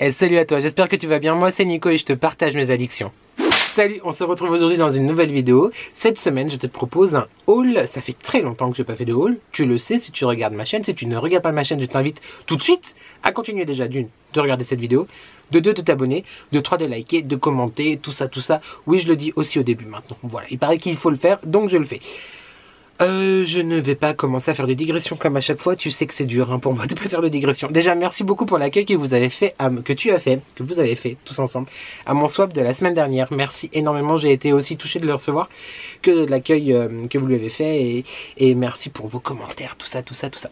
Hey, salut à toi, j'espère que tu vas bien. Moi c'est Nico et je te partage mes addictions. Salut, on se retrouve aujourd'hui dans une nouvelle vidéo. Cette semaine, je te propose un haul. Ça fait très longtemps que je n'ai pas fait de haul. Tu le sais si tu regardes ma chaîne. Si tu ne regardes pas ma chaîne, je t'invite tout de suite à continuer déjà d'une, de regarder cette vidéo. De deux, de t'abonner. De trois, de liker, de commenter, tout ça, tout ça. Oui, je le dis aussi au début maintenant. Voilà, il paraît qu'il faut le faire, donc je le fais. Je ne vais pas commencer à faire de digressions comme à chaque fois. Tu sais que c'est dur hein, pour moi de pas faire de digressions. Déjà, merci beaucoup pour l'accueil que vous avez fait, que vous avez fait tous ensemble à mon swap de la semaine dernière. Merci énormément. J'ai été aussi touché de le recevoir, que de l'accueil que vous lui avez fait et merci pour vos commentaires, tout ça, tout ça, tout ça.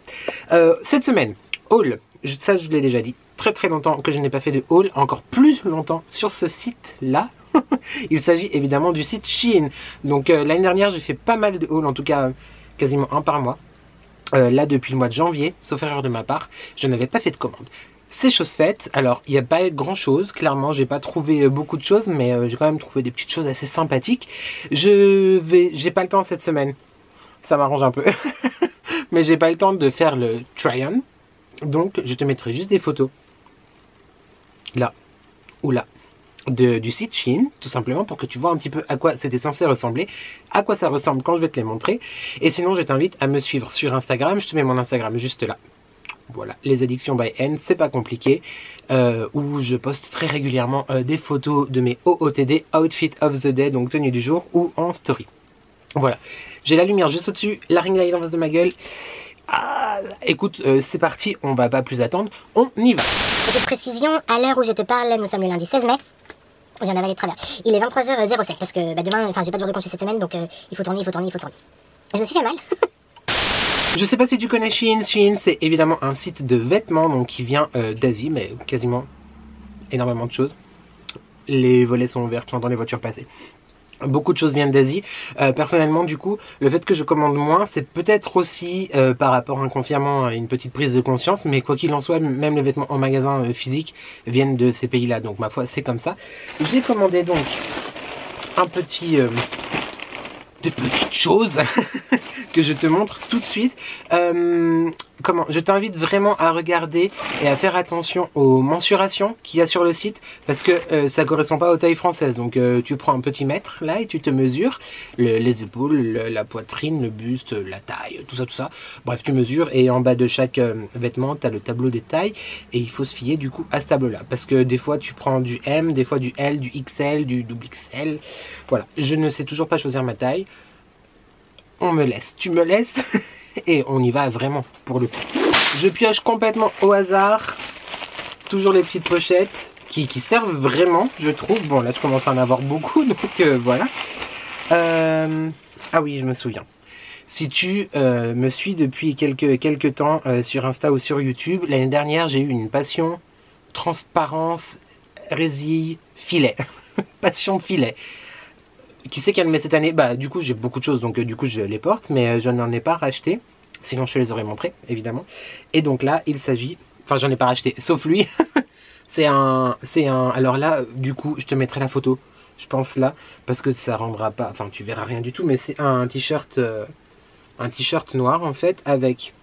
Cette semaine, haul. Ça, je l'ai déjà dit. Très très longtemps que je n'ai pas fait de haul, encore plus longtemps sur ce site-là. Il s'agit évidemment du site Shein. Donc l'année dernière j'ai fait pas mal de hauls, en tout cas quasiment un par mois. Là depuis le mois de janvier, sauf erreur de ma part, je n'avais pas fait de commande. C'est chose faite. Alors il n'y a pas grand chose, clairement j'ai pas trouvé beaucoup de choses, mais j'ai quand même trouvé des petites choses assez sympathiques. J'ai pas le temps cette semaine, ça m'arrange un peu, mais j'ai pas le temps de faire le try-on. Donc je te mettrai juste des photos là ou là du site Shein, tout simplement pour que tu vois un petit peu à quoi c'était censé ressembler, à quoi ça ressemble quand je vais te les montrer. Et sinon je t'invite à me suivre sur Instagram, je te mets mon Instagram juste là. Voilà, les addictions by N, c'est pas compliqué, où je poste très régulièrement des photos de mes OOTD, Outfit of the Day, donc tenue du jour, ou en story. Voilà, j'ai la lumière juste au-dessus, la ring light en face de ma gueule. Ah, écoute, c'est parti, on va pas plus attendre, on y va. Petite précision, à l'heure où je te parle, nous sommes le lundi 16 mai. J'en avais de travers. Il est 23h07 parce que demain, enfin j'ai pas de jour de congé cette semaine donc il faut tourner. Je me suis fait mal. Je sais pas si tu connais Shein. Shein c'est évidemment un site de vêtements donc qui vient d'Asie, mais quasiment énormément de choses. Les volets sont ouverts, tu entends les voitures passer. Beaucoup de choses viennent d'Asie. Personnellement, du coup, le fait que je commande moins, c'est peut-être aussi par rapport inconsciemment à une petite prise de conscience, mais quoi qu'il en soit, même les vêtements en magasin physique viennent de ces pays-là. Donc, ma foi, c'est comme ça. J'ai commandé donc un petit... de petites choses que je te montre tout de suite. Je t'invite vraiment à regarder et à faire attention aux mensurations qu'il y a sur le site parce que ça correspond pas aux tailles françaises. Donc tu prends un petit mètre là et tu te mesures les épaules, la poitrine, le buste, la taille, tout ça. Bref, tu mesures et en bas de chaque vêtement, tu as le tableau des tailles et il faut se fier du coup à ce tableau là parce que des fois tu prends du M, des fois du L, du XL, du XXL. Voilà, je ne sais toujours pas choisir ma taille. On me laisse, tu me laisses et on y va vraiment pour le coup. Je pioche complètement au hasard. Toujours les petites pochettes qui servent vraiment, je trouve. Bon là je commence à en avoir beaucoup donc voilà. Ah oui, je me souviens. Si tu me suis depuis quelques temps sur Insta ou sur YouTube, l'année dernière j'ai eu une passion transparence, résille, filet. Passion filet. Qui sait qu'elle met cette année? Bah du coup j'ai beaucoup de choses donc du coup je les porte mais je n'en ai pas racheté. Sinon je te les aurais montrés évidemment. Et donc là il s'agit... Enfin j'en ai pas racheté sauf lui. c'est un... Alors là du coup je te mettrai la photo. Je pense là parce que ça rendra pas... Enfin tu verras rien du tout mais c'est un t-shirt noir en fait avec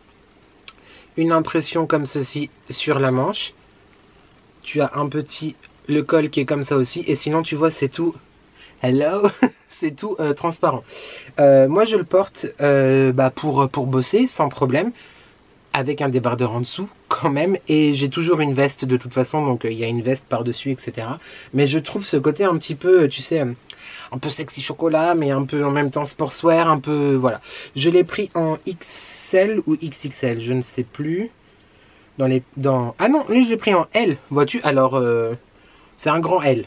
une impression comme ceci sur la manche. Tu as un petit... le col qui est comme ça aussi et sinon tu vois c'est tout... Hello, c'est tout transparent. Moi je le porte pour bosser sans problème, avec un débardeur en dessous quand même, et j'ai toujours une veste de toute façon, donc il y a une veste par dessus, etc. Mais je trouve ce côté un petit peu, tu sais, un peu sexy chocolat, mais un peu en même temps sportswear, un peu, voilà. Je l'ai pris en XL ou XXL, je ne sais plus. Ah non, lui je l'ai pris en L, vois-tu, alors c'est un grand L.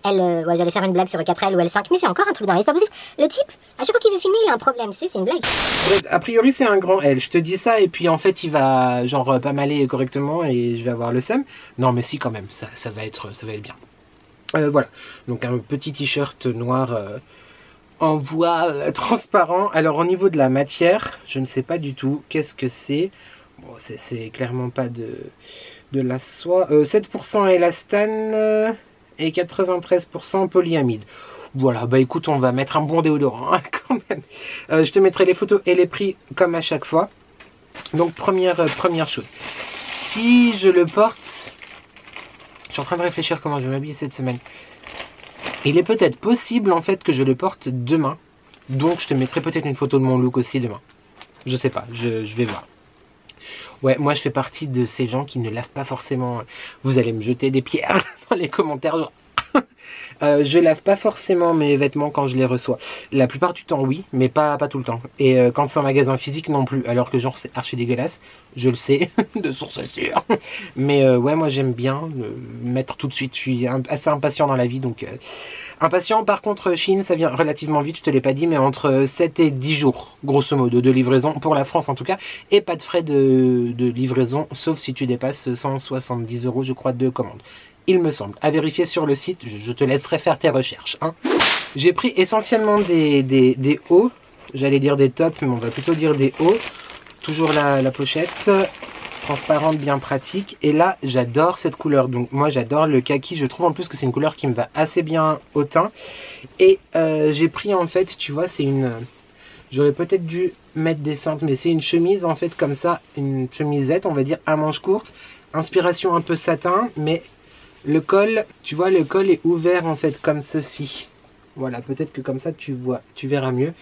Ouais, j'allais faire une blague sur L4L ou L5, mais j'ai encore un truc dans les, c'est pas possible. Le type, à chaque fois qu'il veut filmer, il a un problème, tu sais, c'est une blague. A priori, c'est un grand L, je te dis ça, et puis en fait, il va genre pas m'aller correctement et je vais avoir le seum. Non, mais si, quand même, ça va être bien. Voilà, donc un petit t-shirt noir en voie transparent. Alors, au niveau de la matière, je ne sais pas du tout qu'est-ce que c'est. Bon, c'est clairement pas de la soie. 7% élastane. Et 93% polyamide. Voilà, bah écoute, on va mettre un bon déodorant hein, quand même. Je te mettrai les photos et les prix comme à chaque fois. Donc première chose. Si je le porte Je suis en train de réfléchir comment je vais m'habiller cette semaine. Il est peut-être possible en fait que je le porte demain. Donc je te mettrai peut-être une photo de mon look aussi demain. Je sais pas, je vais voir. Ouais, moi je fais partie de ces gens qui ne lavent pas forcément. Vous allez me jeter des pierres dans les commentaires. Genre... je lave pas forcément mes vêtements quand je les reçois. La plupart du temps oui, mais pas tout le temps. Et quand c'est en magasin physique non plus. Alors que genre c'est archi dégueulasse, je le sais, de source sûre. Mais ouais, moi j'aime bien mettre tout de suite. Je suis assez impatient dans la vie, donc... Impatient, par contre, Chine, ça vient relativement vite, je te l'ai pas dit, mais entre 7 et 10 jours, grosso modo, de livraison, pour la France en tout cas, et pas de frais de livraison, sauf si tu dépasses 170 €, je crois, de commande. Il me semble. À vérifier sur le site, je te laisserai faire tes recherches. Hein. J'ai pris essentiellement des hauts, j'allais dire des tops, mais on va plutôt dire des hauts. Toujours la pochette... transparente, bien pratique, et là j'adore cette couleur, donc moi j'adore le kaki, je trouve en plus que c'est une couleur qui me va assez bien au teint, et j'ai pris en fait, tu vois, c'est une, j'aurais peut-être dû mettre des cintres, mais c'est une chemise en fait comme ça, une chemisette on va dire à manches courtes, inspiration un peu satin, mais le col, tu vois, le col est ouvert en fait comme ceci. Voilà, peut-être que comme ça tu vois, tu verras mieux.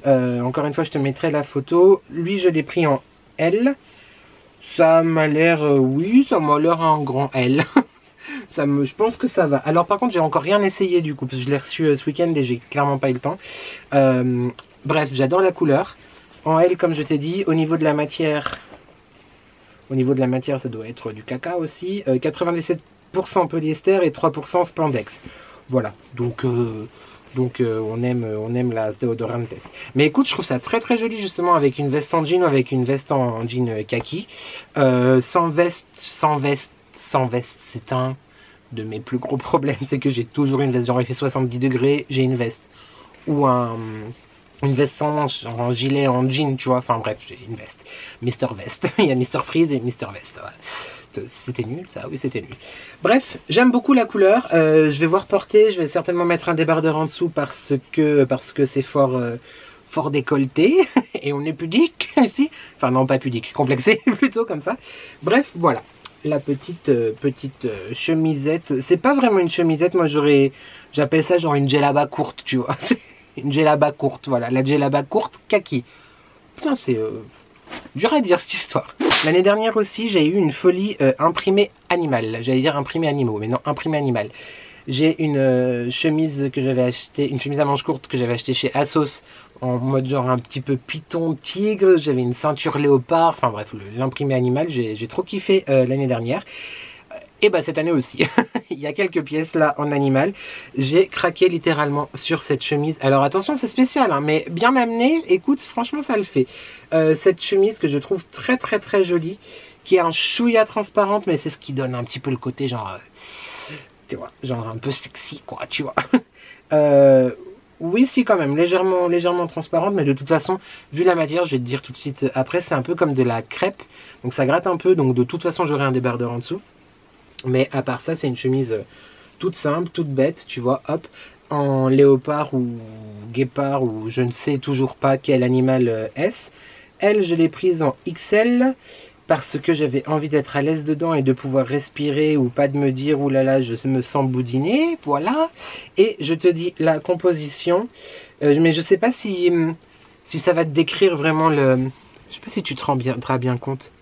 Encore une fois je te mettrai la photo, lui je l'ai pris en L. Ça m'a l'air, oui, ça m'a l'air un grand L. Je pense que ça va. Alors par contre, j'ai encore rien essayé du coup, parce que je l'ai reçu ce week-end et j'ai clairement pas eu le temps. Bref, j'adore la couleur. En L, comme je t'ai dit, au niveau de la matière, ça doit être du caca aussi. 97% polyester et 3% spandex. Voilà, donc on aime la Deodorantes. Mais écoute, je trouve ça très très joli justement avec une veste en jean ou avec une veste en jean kaki. Sans veste, c'est un de mes plus gros problèmes. C'est que j'ai toujours une veste, genre il fait 70 degrés, j'ai une veste. Ou une veste sans manche, en gilet, en jean, tu vois. Enfin bref, j'ai une veste. Mister Veste. Il y a Mister Freeze et Mister Veste. Ouais. C'était nul ça, oui c'était nul. Bref, j'aime beaucoup la couleur, je vais voir porter, je vais certainement mettre un débardeur en dessous parce que c'est fort décolleté, et on est pudique ici, enfin non pas pudique, complexé plutôt comme ça. Bref, voilà, la petite chemisette, c'est pas vraiment une chemisette, moi j'appelle ça genre une djellaba courte, tu vois, une djellaba courte, voilà, la djellaba courte kaki. Putain c'est dur à dire cette histoire. L'année dernière aussi, j'ai eu une folie imprimée animale. J'allais dire imprimée animaux, mais non, imprimée animale. J'ai une chemise que j'avais achetée, une chemise à manches courtes que j'avais achetée chez Asos, en mode genre un petit peu python tigre. J'avais une ceinture léopard, enfin bref, l'imprimé animal, j'ai trop kiffé l'année dernière. Et bah cette année aussi, il y a quelques pièces là en animal. J'ai craqué littéralement sur cette chemise. Alors attention, c'est spécial, hein, mais bien amené, écoute, franchement ça le fait. Cette chemise que je trouve très très très jolie, qui est un chouïa transparente, mais c'est ce qui donne un petit peu le côté genre, tu vois, genre un peu sexy quoi, tu vois. Oui, si quand même, légèrement transparente, mais de toute façon, vu la matière, je vais te dire tout de suite après, c'est un peu comme de la crêpe, donc ça gratte un peu, donc de toute façon j'aurai un débardeur en dessous. Mais à part ça, c'est une chemise toute simple, toute bête, tu vois, hop, en léopard ou guépard ou je ne sais toujours pas quel animal est-ce. Elle, je l'ai prise en XL parce que j'avais envie d'être à l'aise dedans et de pouvoir respirer ou pas de me dire oulala, je me sens boudiner, voilà. Et je te dis la composition, mais je sais pas si ça va te décrire vraiment le... Je sais pas si tu te rendras bien compte.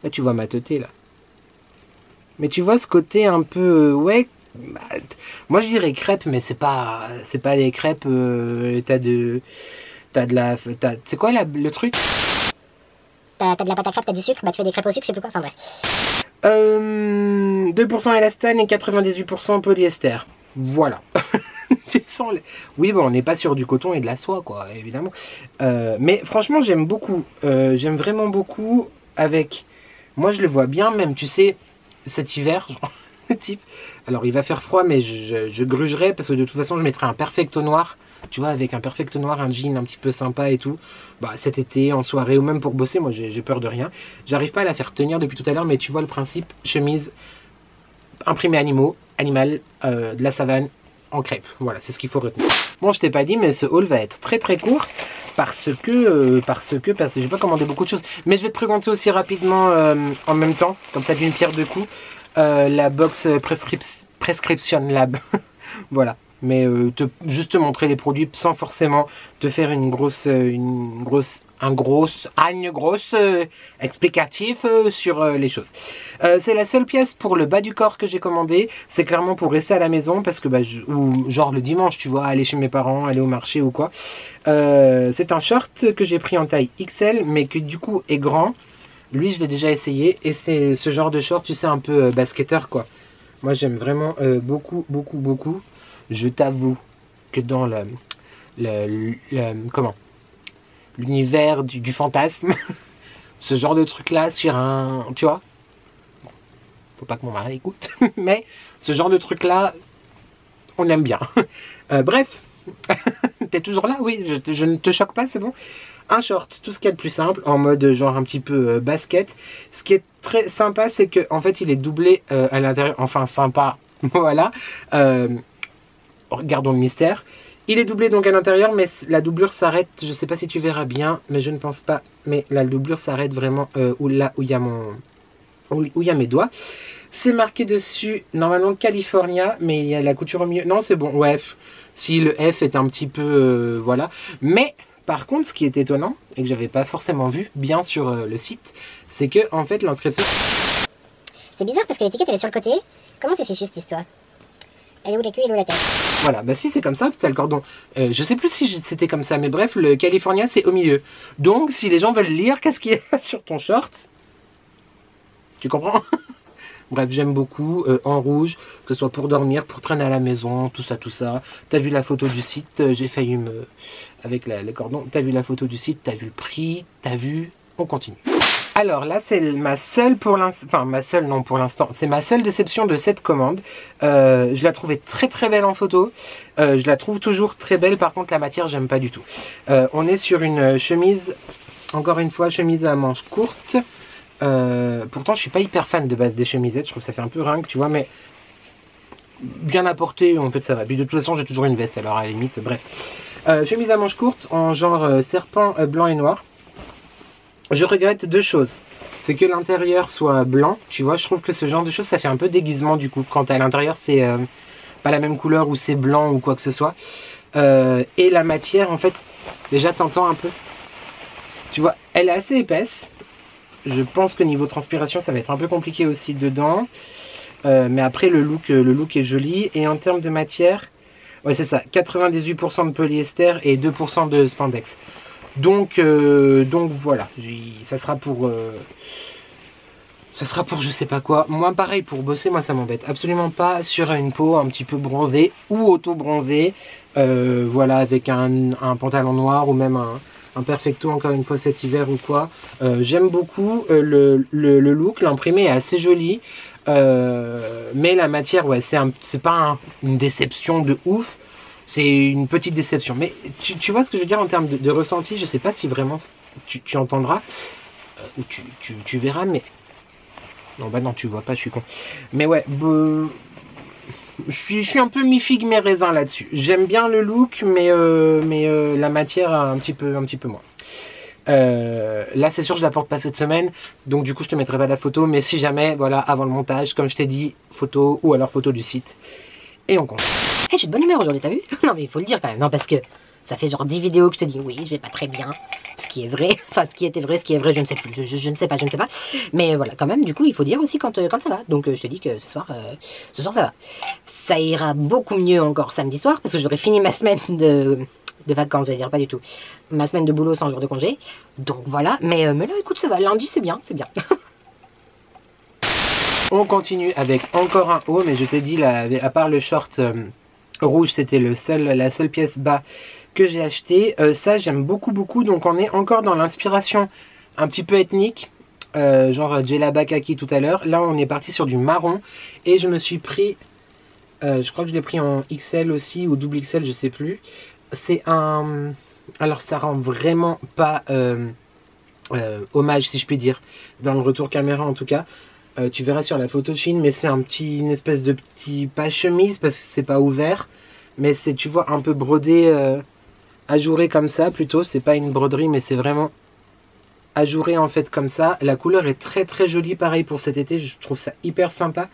Là, tu vois ma teuté là. Mais tu vois ce côté un peu, ouais, bah, moi je dirais crêpe, mais c'est pas les crêpes, c'est quoi le truc? T'as de la pâte à crêpes, t'as du sucre, bah tu fais des crêpes au sucre, je sais plus quoi, enfin bref. 2% élastane et 98% polyester, voilà. Tu sens oui bon, on n'est pas sur du coton et de la soie quoi, évidemment. Mais franchement j'aime beaucoup, j'aime vraiment beaucoup avec, moi je le vois bien même, tu sais, cet hiver, genre, le type, alors il va faire froid mais je grugerai parce que de toute façon je mettrai un perfecto noir, tu vois, avec un perfecto noir, un jean un petit peu sympa et tout, bah cet été en soirée ou même pour bosser, moi j'ai peur de rien, j'arrive pas à la faire tenir depuis tout à l'heure, mais tu vois le principe, chemise imprimé animal, de la savane en crêpe, voilà, c'est ce qu'il faut retenir. Bon, je t'ai pas dit mais ce haul va être très très court parce que j'ai pas commandé beaucoup de choses, mais je vais te présenter aussi rapidement en même temps, comme ça d'une pierre deux coups. la box Prescription Lab. Voilà. Mais juste te montrer les produits sans forcément te faire une grosse explicatif sur les choses. C'est la seule pièce pour le bas du corps que j'ai commandé. C'est clairement pour rester à la maison parce que ou genre le dimanche, tu vois, aller chez mes parents, aller au marché ou quoi. C'est un short que j'ai pris en taille XL mais qui du coup est grand. Lui je l'ai déjà essayé et c'est ce genre de short, tu sais, un peu basketteur quoi. Moi j'aime vraiment beaucoup. Je t'avoue que dans l'univers du fantasme, ce genre de truc là sur un, tu vois, bon, faut pas que mon mari écoute, mais ce genre de truc là, on aime bien. Bref, t'es toujours là? Oui, je ne te choque pas, c'est bon. Un short, tout ce qu'il y a de plus simple, en mode genre un petit peu basket. Ce qui est très sympa, c'est que en fait il est doublé à l'intérieur, enfin sympa, voilà. Regardons le mystère. Il est doublé donc à l'intérieur, mais la doublure s'arrête, je sais pas si tu verras bien, mais je ne pense pas, mais la doublure s'arrête vraiment où il y a mes doigts. C'est marqué dessus, normalement California, mais il y a la couture au milieu. Non, c'est bon, ouais, si le F est un petit peu, voilà. Mais, par contre, ce qui est étonnant, et que j'avais pas forcément vu bien sur le site, c'est que, en fait, l'inscription... C'est bizarre parce que l'étiquette elle est sur le côté. Comment c'est fichu cette histoire? Elle est où la queue, elle est où la tête? Voilà, bah si c'est comme ça, t'as le cordon. Je sais plus si c'était comme ça, mais bref, le California c'est au milieu. Donc si les gens veulent lire, qu'est-ce qu'il y a sur ton short? Tu comprends? Bref, j'aime beaucoup, en rouge, que ce soit pour dormir, pour traîner à la maison, tout ça. T'as vu la photo du site, j'ai failli me... avec le cordon, t'as vu la photo du site, t'as vu le prix, t'as vu... On continue. Alors là, c'est ma seule pour l'instant, enfin ma seule non pour l'instant, c'est ma seule déception de cette commande. Je la trouvais très belle en photo, je la trouve toujours très belle, par contre la matière j'aime pas du tout. On est sur une chemise, encore une fois, chemise à manches courtes. Pourtant je suis pas hyper fan de base des chemisettes, je trouve que ça fait un peu ringue, tu vois, mais bien apporté, en fait ça va. Puis de toute façon j'ai toujours une veste, alors à la limite, bref. Chemise à manches courtes en genre serpent blanc et noir. Je regrette deux choses. C'est que l'intérieur soit blanc, tu vois, je trouve que ce genre de choses, ça fait un peu déguisement du coup. Quand à l'intérieur c'est pas la même couleur ou c'est blanc ou quoi que ce soit. Et la matière, en fait, déjà t'entends un peu. Tu vois, elle est assez épaisse. Je pense que niveau transpiration, ça va être un peu compliqué aussi dedans. Mais après, le look est joli. Et en termes de matière, ouais c'est ça, 98% de polyester et 2% de spandex. Donc voilà, ça sera pour je sais pas quoi. Moi pareil, pour bosser, moi ça m'embête absolument pas sur une peau un petit peu bronzée ou auto-bronzée. Voilà, avec un pantalon noir ou même un perfecto encore une fois cet hiver ou quoi. J'aime beaucoup le look, l'imprimé est assez joli. Mais la matière, ouais, c'est pas une déception de ouf. C'est une petite déception. Mais tu vois ce que je veux dire en termes de ressenti. Je sais pas si vraiment tu entendras. Ou tu verras, mais... Non, bah non, tu vois pas, je suis con. Mais ouais, je suis un peu mi-figue, mi-raisin là-dessus. J'aime bien le look, mais la matière un petit peu moins. Là, c'est sûr, je la porte pas cette semaine. Donc du coup, je te mettrai pas la photo. Mais si jamais, voilà, avant le montage, comme je t'ai dit, photo ou alors photo du site. Et on compte. Hey, je suis de bonne humeur aujourd'hui, t'as vu? Non mais il faut le dire quand même, non parce que ça fait genre 10 vidéos que je te dis oui, je vais pas très bien, ce qui est vrai, enfin ce qui était vrai, ce qui est vrai, je ne sais plus, je ne sais pas, mais voilà, quand même, du coup il faut dire aussi quand ça va, donc je te dis que ce soir ça va. Ça ira beaucoup mieux encore samedi soir, parce que j'aurai fini ma semaine de vacances, j'allais dire, pas du tout, ma semaine de boulot sans jour de congé, donc voilà, mais là écoute, ça va, lundi c'est bien. On continue avec encore un haut, mais je t'ai dit, là, à part le short rouge, c'était la seule pièce bas que j'ai acheté. Ça, j'aime beaucoup. Donc, on est encore dans l'inspiration un petit peu ethnique. Genre Djellaba Kaki tout à l'heure. Là, on est parti sur du marron. Et je me suis pris... je crois que je l'ai pris en XL aussi, ou double XL, je sais plus. C'est un... Alors, ça rend vraiment pas hommage, si je puis dire. Dans le retour caméra, en tout cas. Tu verras sur la photo de Chine, mais c'est une espèce de petit, pas chemise parce que c'est pas ouvert, mais c'est, tu vois, un peu brodé, ajouré comme ça plutôt. C'est pas une broderie, mais c'est vraiment ajouré en fait comme ça. La couleur est très très jolie, pareil pour cet été, je trouve ça hyper sympa.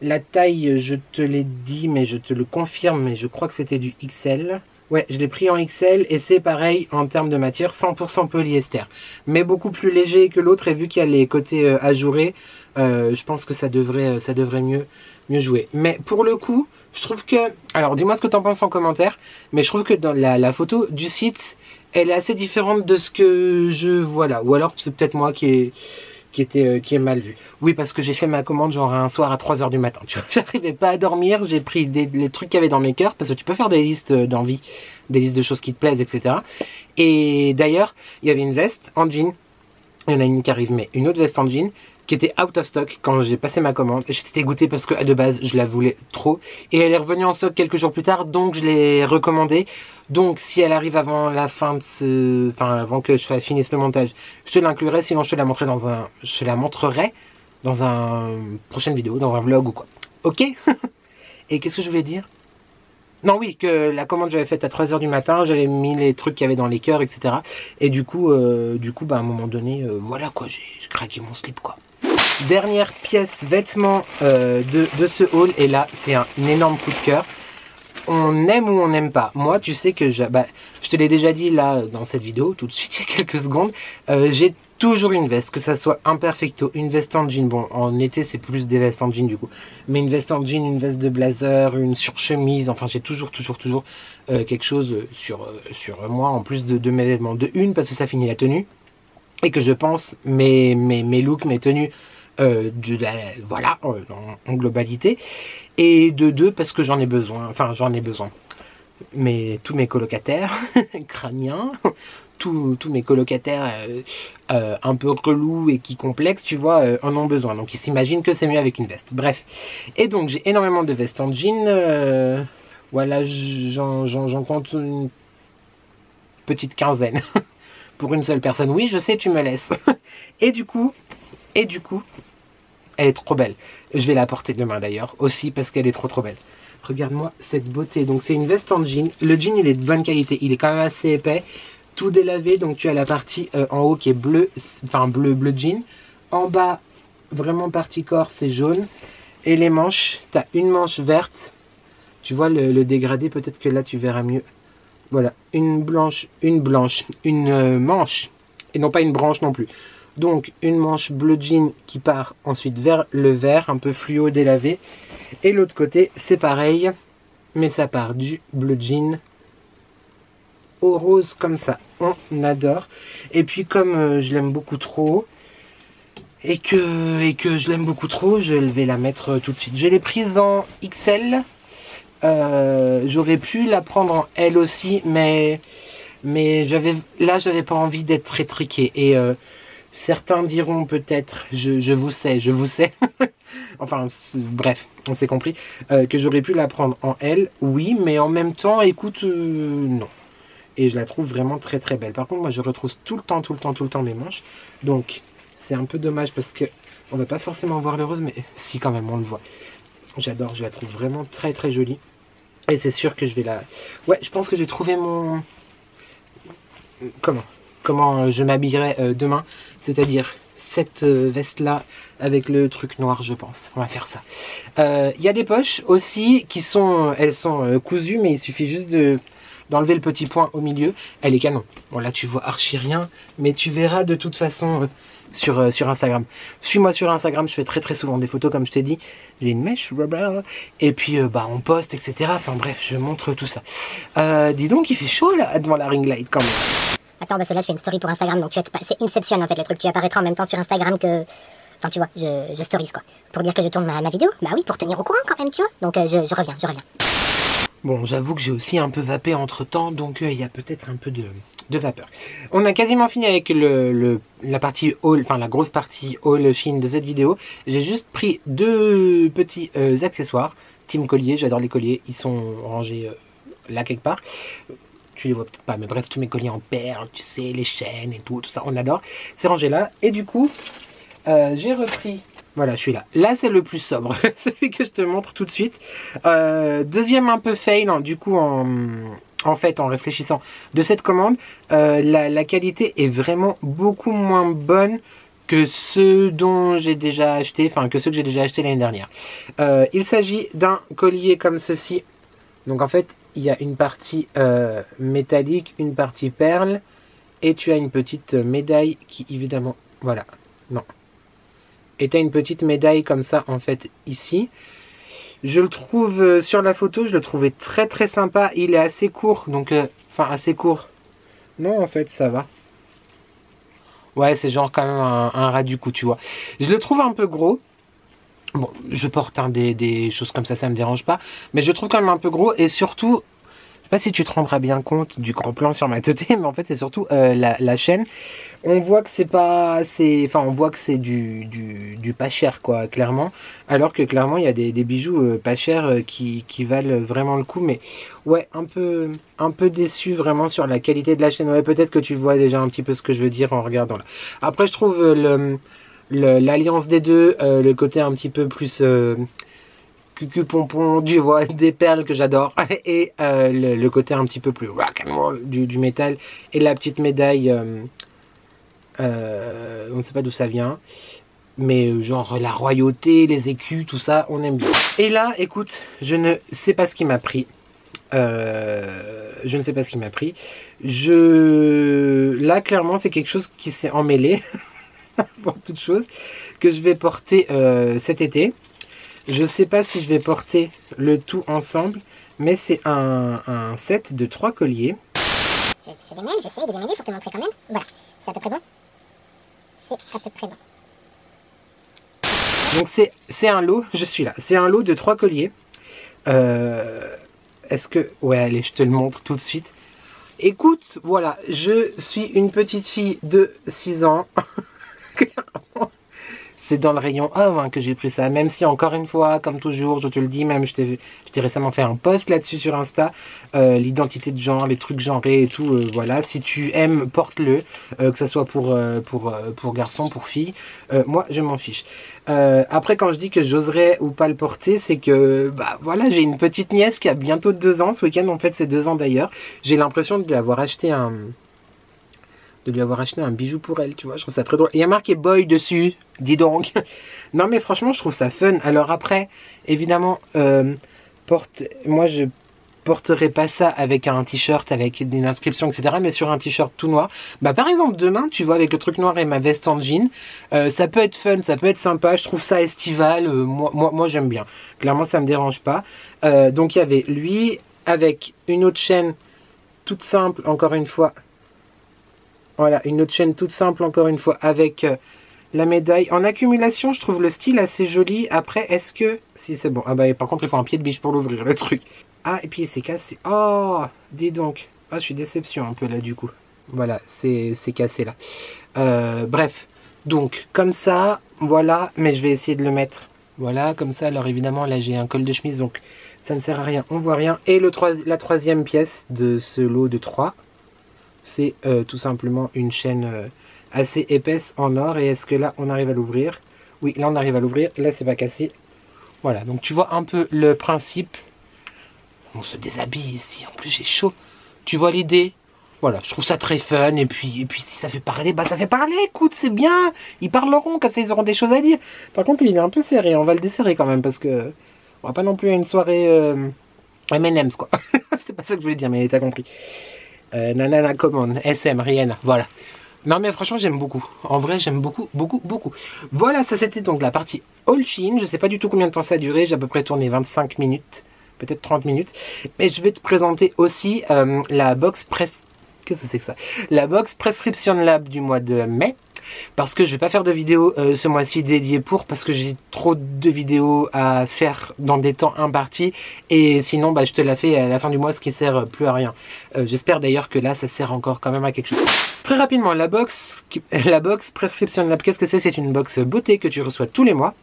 La taille, je te l'ai dit, mais je te le confirme, mais je crois que c'était du XL. Ouais, je l'ai pris en XL et c'est pareil en termes de matière, 100% polyester. Mais beaucoup plus léger que l'autre et vu qu'il y a les côtés ajourés, je pense que ça devrait mieux jouer. Mais pour le coup, je trouve que... Alors dis-moi ce que tu en penses en commentaire, mais je trouve que dans la photo du site, elle est assez différente de ce que je vois là. Ou alors c'est peut-être moi qui est mal vu. Oui, parce que j'ai fait ma commande genre un soir à 3 h du matin. Tu vois, j'arrivais pas à dormir, j'ai pris les trucs qu'il y avait dans mes cœurs, parce que tu peux faire des listes d'envie, des listes de choses qui te plaisent, etc. Et d'ailleurs, il y avait une veste en jean, il y en a une qui arrive, mais une autre veste en jean, qui était out of stock quand j'ai passé ma commande. Et j'étais dégoûté parce que de base, je la voulais trop. Et elle est revenue en stock quelques jours plus tard, donc je l'ai recommandée. Donc si elle arrive avant la fin de ce... Enfin, avant que je finisse le montage, je te l'inclurai, sinon je te la montrerai dans un prochaine vidéo, dans un vlog ou quoi. Ok. Et qu'est-ce que je voulais dire? Non, oui, que la commande j'avais faite à 3 h du matin, j'avais mis les trucs qu'il y avait dans les cœurs, etc. Et du coup, bah, à un moment donné, voilà quoi, j'ai craqué mon slip quoi. Dernière pièce vêtement de ce haul, et là c'est un énorme coup de cœur. On aime ou on n'aime pas. Moi, tu sais que je te l'ai déjà dit là dans cette vidéo, tout de suite il y a quelques secondes, j'ai toujours une veste, que ça soit un perfecto, une veste en jean. Bon, en été c'est plus des vestes en jean du coup, mais une veste en jean, une veste de blazer, une surchemise, enfin j'ai toujours quelque chose sur moi en plus de mes vêtements. De une, parce que ça finit la tenue, et que je pense mes looks, mes tenues, voilà, en globalité. Et de deux, parce que j'en ai besoin, mais tous mes colocataires crâniens, tous mes colocataires un peu relous et qui complexent, tu vois, en ont besoin. Donc ils s'imaginent que c'est mieux avec une veste. Bref. Et donc j'ai énormément de vestes en jean. Voilà, j'en compte une petite quinzaine. Pour une seule personne. Oui, je sais, tu me laisses. Et du coup, elle est trop belle. Je vais la porter demain d'ailleurs, aussi parce qu'elle est trop belle. Regarde-moi cette beauté. Donc c'est une veste en jean. Le jean, il est de bonne qualité. Il est quand même assez épais. Tout délavé. Donc tu as la partie en haut qui est bleu, enfin bleu jean. En bas, vraiment partie corps, c'est jaune. Et les manches, tu as une manche verte. Tu vois le dégradé, peut-être que là tu verras mieux. Voilà, une manche, et non pas une branche non plus. Donc une manche bleu jean qui part ensuite vers le vert, un peu fluo délavé. Et l'autre côté, c'est pareil, mais ça part du bleu jean au rose comme ça. On adore. Et puis comme je l'aime beaucoup trop, et que je l'aime beaucoup trop, je vais la mettre tout de suite. Je l'ai prise en XL. J'aurais pu la prendre en L aussi, mais j'avais pas envie d'être très triqué. Et certains diront peut-être, je vous sais, enfin bref, on s'est compris, que j'aurais pu la prendre en L, oui, mais en même temps, écoute, non. Et je la trouve vraiment très belle. Par contre, moi je retrousse tout le temps mes manches, donc c'est un peu dommage parce que on va pas forcément voir le rose, mais si quand même on le voit. J'adore, je la trouve vraiment très jolie. Et c'est sûr que je vais la... Ouais, je pense que j'ai trouvé mon... Comment je m'habillerai demain. C'est-à-dire cette veste-là avec le truc noir, je pense. On va faire ça. Il y a des poches aussi qui sont... Elles sont cousues, mais il suffit juste d'enlever le petit point au milieu. Elle est canon. Bon, là, tu vois archi rien, mais tu verras de toute façon... Sur Instagram. Suis-moi sur Instagram, je fais très souvent des photos comme je t'ai dit. J'ai une mèche, et puis bah on poste, etc. Enfin bref, je montre tout ça. Dis donc, il fait chaud là devant la ring light quand même. Attends, parce que là je fais une story pour Instagram, donc c'est Inception en fait le truc. Tu apparaîtras en même temps sur Instagram que... Enfin tu vois, je stories quoi. Pour dire que je tourne ma vidéo. Bah oui, pour tenir au courant quand même, tu vois. Donc je reviens. Bon, j'avoue que j'ai aussi un peu vapé entre temps, donc il y a peut-être un peu de vapeur. On a quasiment fini avec la partie haul, enfin la grosse partie haul Shein de cette vidéo. J'ai juste pris deux petits accessoires. Team collier, j'adore les colliers, ils sont rangés là quelque part. Tu les vois peut-être pas, mais bref, tous mes colliers en perles, tu sais, les chaînes et tout ça, on adore. C'est rangé là, et du coup, j'ai repris... Voilà, je suis là. Là, c'est le plus sobre, celui que je te montre tout de suite. Deuxième un peu fail, hein, du coup, en en fait, en réfléchissant de cette commande, la qualité est vraiment beaucoup moins bonne que ceux dont j'ai déjà acheté, enfin que ceux que j'ai déjà acheté l'année dernière. Il s'agit d'un collier comme ceci. Donc en fait, il y a une partie métallique, une partie perle, et tu as une petite médaille qui évidemment, voilà, non. Et tu as une petite médaille comme ça en fait ici. Je le trouve sur la photo, je le trouvais très très sympa. Il est assez court, donc enfin assez court. Non en fait ça va. Ouais, c'est genre quand même un ras du cou, tu vois. Je le trouve un peu gros. Bon, je porte des choses comme ça me dérange pas. Mais je le trouve quand même un peu gros. Et surtout, je sais pas si tu te rendras bien compte du gros plan sur ma tête, mais en fait c'est surtout la chaîne. On voit que c'est pas, enfin on voit que c'est du pas cher quoi, clairement. Alors que clairement il y a des bijoux pas chers qui valent vraiment le coup. Mais ouais, un peu déçu vraiment sur la qualité de la chaîne. Ouais, peut-être que tu vois déjà un petit peu ce que je veux dire en regardant là. Après je trouve l'alliance des deux, le côté un petit peu plus cucu pompon, tu vois, des perles que j'adore, et le côté un petit peu plus rock and roll du métal, et la petite médaille, on ne sait pas d'où ça vient, mais genre la royauté, les écus, tout ça, on aime bien. Et là, écoute, je ne sais pas ce qui m'a pris. Je ne sais pas ce qui m'a pris. Là, clairement, c'est quelque chose qui s'est emmêlé, pour toute chose, que je vais porter cet été. Je sais pas si je vais porter le tout ensemble, mais c'est un set de 3 colliers. Je démêle, j'essaie de démêler pour te montrer quand même. Voilà, c'est à peu près bon. C'est à peu près bon. Donc c'est un lot, je suis là, c'est un lot de 3 colliers. Est-ce que... Ouais, allez, je te le montre tout de suite. Écoute, voilà, je suis une petite fille de 6 ans. C'est dans le rayon homme hein, que j'ai pris ça, même si encore une fois, comme toujours, je te le dis, même je t'ai récemment fait un post là-dessus sur Insta, l'identité de genre, les trucs genrés et tout, voilà, si tu aimes, porte-le, que ce soit pour garçon, pour fille, moi je m'en fiche. Après quand je dis que j'oserais ou pas le porter, c'est que, bah voilà, j'ai une petite nièce qui a bientôt 2 ans, ce week-end en fait c'est 2 ans d'ailleurs, j'ai l'impression de lui avoir acheté un bijou pour elle, tu vois, je trouve ça très drôle. Il y a marqué boy dessus, dis donc. Non mais franchement, je trouve ça fun. Alors après, évidemment, moi je porterai pas ça avec un t-shirt, avec une inscription, etc. Mais sur un t-shirt tout noir. Bah par exemple demain, tu vois, avec le truc noir et ma veste en jean, ça peut être fun, ça peut être sympa. Je trouve ça estival, moi j'aime bien. Clairement, ça me dérange pas. Donc il y avait lui, avec une autre chaîne toute simple, encore une fois. Voilà, une autre chaîne toute simple, encore une fois, avec la médaille. En accumulation, je trouve le style assez joli. Après, est-ce que... Si, c'est bon. Ah bah, par contre, il faut un pied de biche pour l'ouvrir, le truc. Ah, et puis, c'est cassé. Oh, dis donc. Ah, je suis déception un peu, là, du coup. Voilà, c'est cassé, là. Bref. Donc, comme ça, voilà. Mais je vais essayer de le mettre. Voilà, comme ça. Alors, évidemment, là, j'ai un col de chemise, donc ça ne sert à rien. On voit rien. Et la troisième pièce de ce lot de 3... c'est tout simplement une chaîne assez épaisse en or. Et est-ce que là on arrive à l'ouvrir? Oui, là on arrive à l'ouvrir, là c'est pas cassé. Voilà, donc tu vois un peu le principe. On se déshabille ici, en plus j'ai chaud. Tu vois l'idée? Voilà, je trouve ça très fun. Et puis si ça fait parler, bah ça fait parler, écoute, c'est bien. Ils parleront, comme ça ils auront des choses à dire. Par contre il est un peu serré, on va le desserrer quand même, parce que on va pas non plus à une soirée M&M's quoi. C'était pas ça que je voulais dire, mais t'as compris. Nanana commande, SM, Rihanna, voilà. Non mais franchement j'aime beaucoup, en vrai j'aime beaucoup. Voilà, ça c'était donc la partie All Shein. Je sais pas du tout combien de temps ça a duré, j'ai à peu près tourné 25 minutes, peut-être 30 minutes. Mais je vais te présenter aussi la box Qu'est-ce que c'est que ça? La box Prescription Lab du mois de mai. Parce que je vais pas faire de vidéo ce mois-ci dédiée parce que j'ai trop de vidéos à faire dans des temps impartis, et sinon bah, je te la fais à la fin du mois, ce qui sert plus à rien. J'espère d'ailleurs que là ça sert encore quand même à quelque chose. Très rapidement, la box Prescription Lab, qu'est-ce que c'est? C'est une box beauté que tu reçois tous les mois.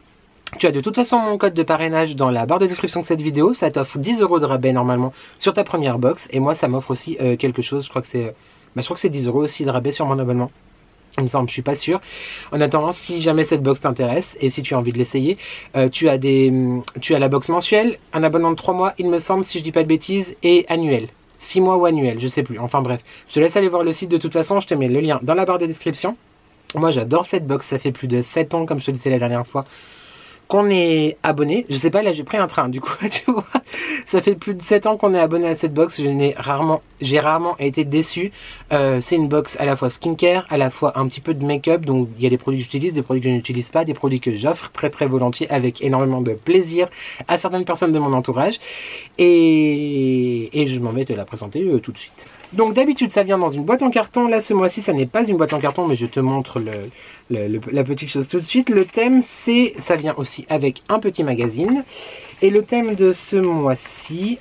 Tu as de toute façon mon code de parrainage dans la barre de description de cette vidéo. Ça t'offre 10 € de rabais normalement sur ta première box, et moi ça m'offre aussi quelque chose. Je crois que c'est 10 € aussi de rabais sur mon abonnement. Il me semble, je suis pas sûr. En attendant, si jamais cette box t'intéresse et si tu as envie de l'essayer, tu as la box mensuelle, un abonnement de 3 mois, il me semble, si je dis pas de bêtises, et annuel. 6 mois ou annuel, je sais plus. Enfin bref, je te laisse aller voir le site de toute façon, je te mets le lien dans la barre de description. Moi j'adore cette box, ça fait plus de 7 ans comme je te le disais la dernière fois qu'on est abonné. Je sais pas, là j'ai pris un train du coup, tu vois. Ça fait plus de 7 ans qu'on est abonné à cette box, j'ai rarement été déçu. C'est une box à la fois skincare, à la fois un petit peu de make-up, donc il y a des produits que j'utilise, des produits que je n'utilise pas, des produits que j'offre très volontiers avec énormément de plaisir à certaines personnes de mon entourage. Et je m'en vais te la présenter tout de suite. Donc d'habitude ça vient dans une boîte en carton, là ce mois-ci ça n'est pas une boîte en carton mais je te montre la petite chose tout de suite. Le thème ça vient aussi avec un petit magazine et le thème de ce mois-ci,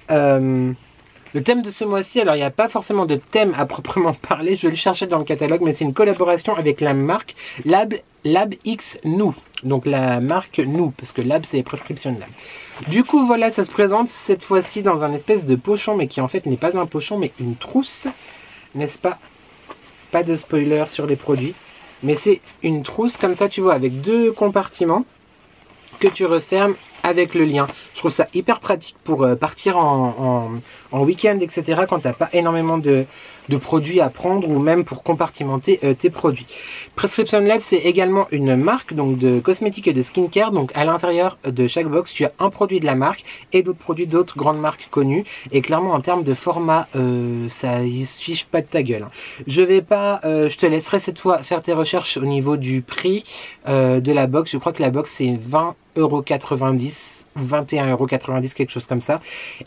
alors il n'y a pas forcément de thème à proprement parler, je vais le chercher dans le catalogue, mais c'est une collaboration avec la marque Lab X Nou, donc la marque Nou, parce que Lab c'est Prescription Lab. Du coup voilà, ça se présente cette fois-ci dans un espèce de pochon, mais qui en fait n'est pas un pochon mais une trousse, n'est-ce pas? Pas de spoiler sur les produits, mais c'est une trousse comme ça, tu vois, avec 2 compartiments que tu refermes avec le lien. Je trouve ça hyper pratique pour partir en week-end, etc. quand tu n'as pas énormément de produits à prendre ou même pour compartimenter tes produits. Prescription Lab, c'est également une marque donc de cosmétiques et de skincare. Donc à l'intérieur de chaque box, tu as un produit de la marque et d'autres produits d'autres grandes marques connues. Et clairement en termes de format, ça y se fiche pas de ta gueule. Je vais pas, je te laisserai cette fois faire tes recherches au niveau du prix de la box. Je crois que la box c'est 20,90 €, 21,90 €, quelque chose comme ça.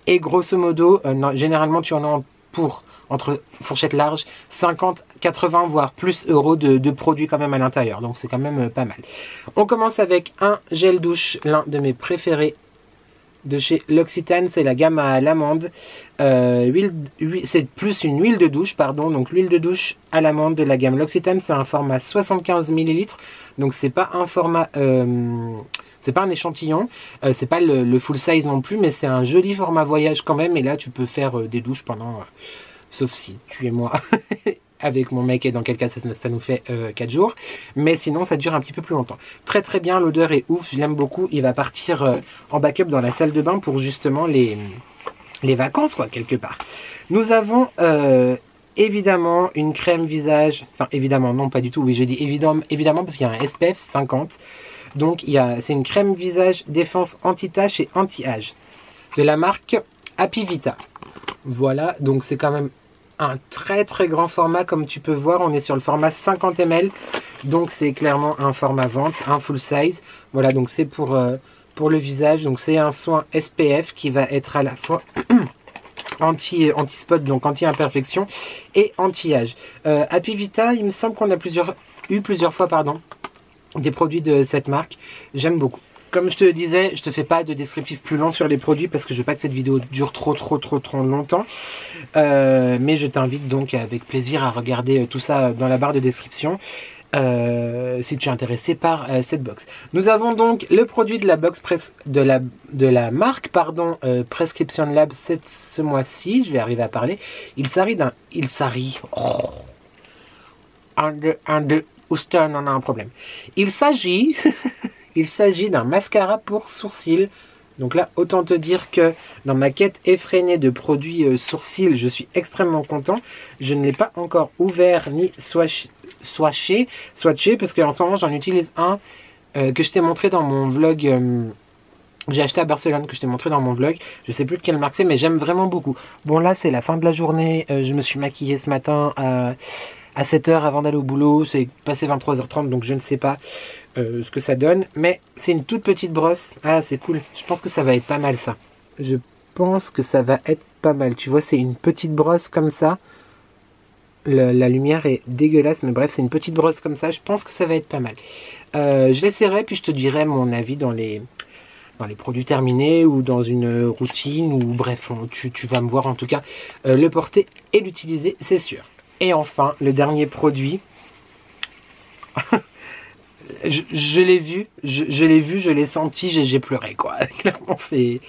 Et grosso modo, généralement tu en as pour entre fourchette large 50, 80 voire plus euros de produits quand même à l'intérieur, donc c'est quand même pas mal. On commence avec un gel douche, l'un de mes préférés de chez L'Occitane, c'est la gamme à l'amande. C'est plus une huile de douche, pardon, donc l'huile de douche à l'amande de la gamme L'Occitane, c'est un format 75 ml, donc c'est pas un format c'est pas un échantillon, c'est pas le full size non plus, mais c'est un joli format voyage quand même. Et là tu peux faire des douches pendant, sauf si tu es moi avec mon mec, et dans quel cas ça nous fait 4 jours, mais sinon ça dure un petit peu plus longtemps. Très bien, l'odeur est ouf, je l'aime beaucoup. Il va partir en backup dans la salle de bain pour justement les vacances quoi, quelque part. Nous avons évidemment une crème visage, enfin évidemment non pas du tout, oui je dis évidemment parce qu'il y a un SPF 50. Donc c'est une crème visage défense anti-tache et anti-âge de la marque Happy Vita. Voilà, donc c'est quand même un très grand format. Comme tu peux voir, on est sur le format 50 ml. Donc c'est clairement un format vente, un full size. Voilà, donc c'est pour le visage. Donc c'est un soin SPF qui va être à la fois anti-spot, donc anti-imperfection et anti-âge. Happy Vita, il me semble qu'on a eu plusieurs fois des produits de cette marque. J'aime beaucoup. Comme je te le disais, je te fais pas de descriptif plus long sur les produits parce que je veux pas que cette vidéo dure trop longtemps. Mais je t'invite donc avec plaisir à regarder tout ça dans la barre de description si tu es intéressé par cette box. Nous avons donc le produit de la box de la marque Prescription Lab ce mois-ci. Je vais arriver à parler. Il s'agit Houston, on a un problème. Il s'agit d'un mascara pour sourcils. Donc là, autant te dire que dans ma quête effrénée de produits sourcils, je suis extrêmement content. Je ne l'ai pas encore ouvert ni swatché parce qu'en ce moment, j'en utilise un que je t'ai montré dans mon vlog. J'ai acheté à Barcelone, que je t'ai montré dans mon vlog. Je sais plus de quelle marque c'est, mais j'aime vraiment beaucoup. Bon, là, c'est la fin de la journée. Je me suis maquillée ce matin à 7 h avant d'aller au boulot. C'est passé 23 h 30, donc je ne sais pas ce que ça donne. Mais c'est une toute petite brosse. Ah, c'est cool. Je pense que ça va être pas mal, ça. Je pense que ça va être pas mal. Tu vois, c'est une petite brosse comme ça. La lumière est dégueulasse, mais bref, c'est une petite brosse comme ça. Je pense que ça va être pas mal. Je l'essaierai, puis je te dirai mon avis dans les produits terminés ou dans une routine. Ou bref, tu vas me voir en tout cas le porter et l'utiliser, c'est sûr. Et enfin, le dernier produit, je l'ai vu, je l'ai senti, j'ai pleuré quoi. Clairement, c'est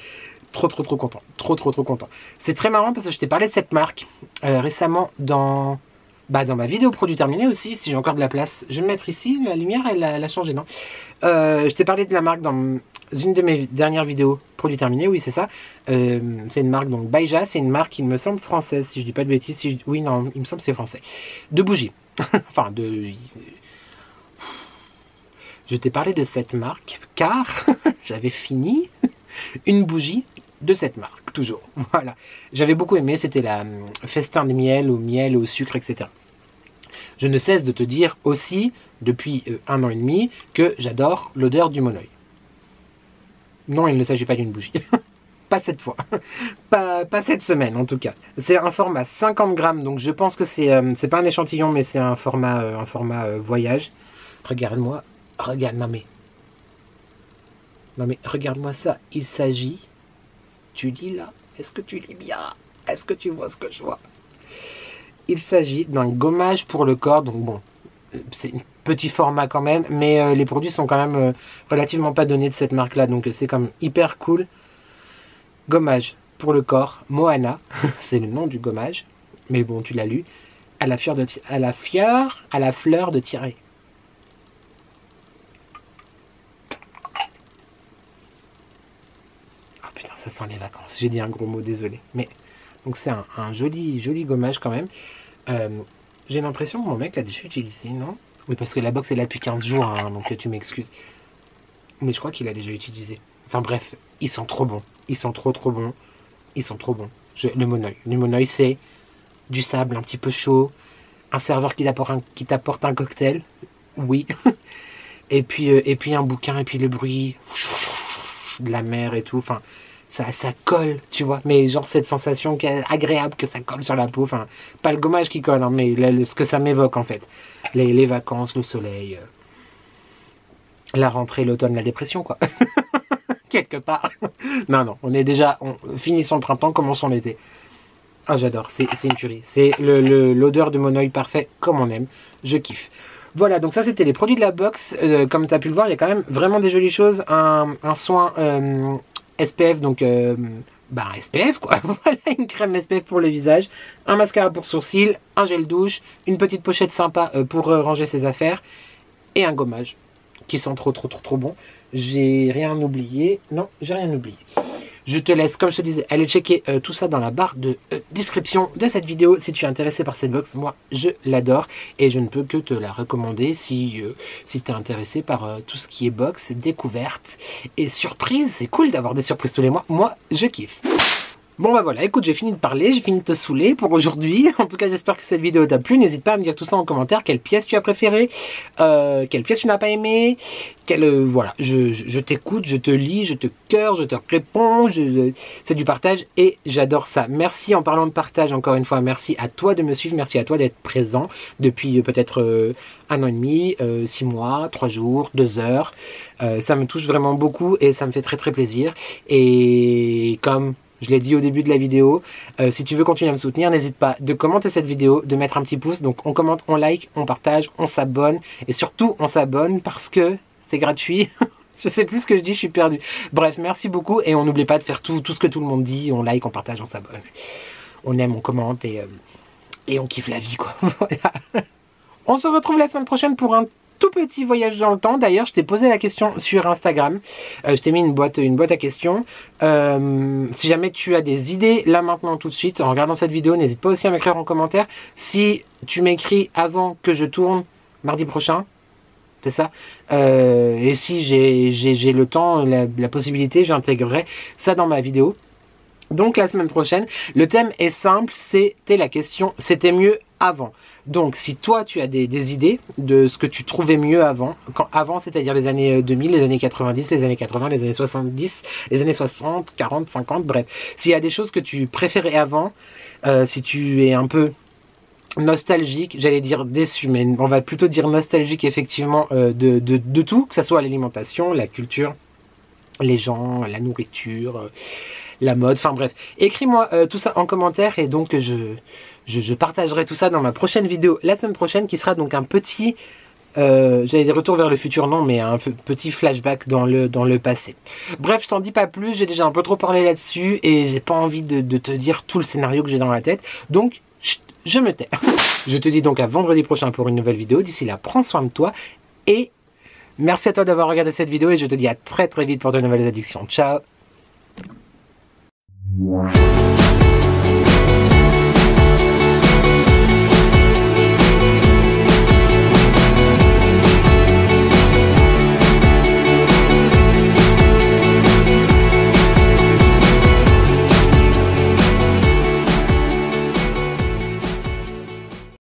trop content. Trop content. C'est très marrant parce que je t'ai parlé de cette marque récemment dans Bah dans ma vidéo produit terminé aussi, si j'ai encore de la place. Je vais me mettre ici, la lumière elle a changé, non? Je t'ai parlé de la marque dans une de mes dernières vidéos produit terminé, oui c'est ça. C'est une marque donc Baija, c'est une marque il me semble française, si je dis pas de bêtises. Oui non, il me semble que c'est français. De bougies. Enfin de... Je t'ai parlé de cette marque car j'avais fini une bougie de cette marque, toujours. Voilà. J'avais beaucoup aimé, c'était la festin de miel au sucre, etc. Je ne cesse de te dire aussi, depuis 1 an et demi, que j'adore l'odeur du monoeil. Non, il ne s'agit pas d'une bougie. Pas cette fois. Pas cette semaine, en tout cas. C'est un format 50 grammes, donc je pense que c'est pas un échantillon, mais c'est un format voyage. Regarde-moi. Regarde, non mais regarde-moi ça. Il s'agit... Tu lis là? Est-ce que tu lis bien? Est-ce que tu vois ce que je vois? Il s'agit d'un gommage pour le corps, donc bon, c'est un petit format quand même, mais les produits sont quand même relativement pas donnés de cette marque-là, donc c'est comme hyper cool. Gommage pour le corps, Moana, c'est le nom du gommage, mais bon, tu l'as lu, à la fleur de tirer. Oh putain, ça sent les vacances, j'ai dit un gros mot, désolé, mais... Donc c'est un joli gommage quand même. J'ai l'impression que mon mec l'a déjà utilisé, non? Oui, parce que la box est là depuis 15 jours, hein, donc tu m'excuses. Mais je crois qu'il a déjà utilisé. Enfin bref, ils sont trop bons. Ils sont trop bons. Ils sont trop bons. Le monoeil, c'est du sable un petit peu chaud, un serveur qui t'apporte un cocktail. Oui. et puis un bouquin, et puis le bruit de la mer et tout. Enfin... Ça colle, tu vois, mais genre cette sensation qui est agréable que ça colle sur la peau, enfin, pas le gommage qui colle, hein, mais ce que ça m'évoque en fait. Les vacances, le soleil, la rentrée, l'automne, la dépression, quoi. Quelque part. Non, finissons le printemps, commençons l'été. Ah, j'adore, c'est une tuerie. C'est l'odeur de monoeil parfait, comme on aime, je kiffe. Voilà, donc ça c'était les produits de la box. Comme tu as pu le voir, il y a quand même vraiment des jolies choses. Un soin... SPF, donc SPF quoi, voilà, une crème SPF pour le visage, un mascara pour sourcils, un gel douche, une petite pochette sympa pour ranger ses affaires, et un gommage qui sent trop bon. J'ai rien oublié, non, j'ai rien oublié. Je te laisse, comme je te disais, aller checker tout ça dans la barre de description de cette vidéo si tu es intéressé par cette box. Moi, je l'adore et je ne peux que te la recommander si tu es intéressé par tout ce qui est box, découverte et surprise. C'est cool d'avoir des surprises tous les mois. Moi, je kiffe. Bon bah voilà, écoute, j'ai fini de parler, j'ai fini de te saouler pour aujourd'hui. En tout cas, j'espère que cette vidéo t'a plu. N'hésite pas à me dire tout ça en commentaire. Quelle pièce tu as préférée, quelle pièce tu n'as pas aimée, voilà, je t'écoute, je te lis, je te cœur, je te réponds, c'est du partage et j'adore ça. Merci en parlant de partage, encore une fois, merci à toi de me suivre, merci à toi d'être présent depuis peut-être 1 an et demi, 6 mois, 3 jours, 2 heures. Ça me touche vraiment beaucoup et ça me fait très plaisir. Et comme je l'ai dit au début de la vidéo, si tu veux continuer à me soutenir, n'hésite pas de commenter cette vidéo, de mettre un petit pouce. Donc on commente, on like, on partage, on s'abonne. Et surtout, on s'abonne parce que c'est gratuit. Je sais plus ce que je dis, je suis perdu. Bref, merci beaucoup. Et on n'oublie pas de faire tout ce que tout le monde dit. On like, on partage, on s'abonne. On aime, on commente et on kiffe la vie, quoi. Voilà. On se retrouve la semaine prochaine pour un tout petit voyage dans le temps. D'ailleurs, je t'ai posé la question sur Instagram. Je t'ai mis une boîte à questions. Si jamais tu as des idées, là maintenant tout de suite, en regardant cette vidéo, n'hésite pas aussi à m'écrire en commentaire. Si tu m'écris avant que je tourne mardi prochain, c'est ça. Et si j'ai le temps, la possibilité, j'intégrerai ça dans ma vidéo. Donc la semaine prochaine, le thème est simple, c'était la question, c'était mieux avant. Donc si toi tu as des idées de ce que tu trouvais mieux avant, avant c'est-à-dire les années 2000, les années 90, les années 80, les années 70, les années 60, 40, 50, bref. S'il y a des choses que tu préférais avant, si tu es un peu nostalgique, j'allais dire déçu, mais on va plutôt dire nostalgique effectivement de tout, que ce soit l'alimentation, la culture, les gens, la nourriture, la mode, enfin bref. Écris-moi tout ça en commentaire et donc je partagerai tout ça dans ma prochaine vidéo la semaine prochaine qui sera donc un petit, j'allais dire retour vers le futur, non, mais un petit flashback dans le passé. Bref, je t'en dis pas plus, j'ai déjà un peu trop parlé là-dessus et j'ai pas envie de te dire tout le scénario que j'ai dans la tête. Donc, je me tais. Je te dis donc à vendredi prochain pour une nouvelle vidéo. D'ici là, prends soin de toi et merci à toi d'avoir regardé cette vidéo et je te dis à très vite pour de nouvelles addictions. Ciao!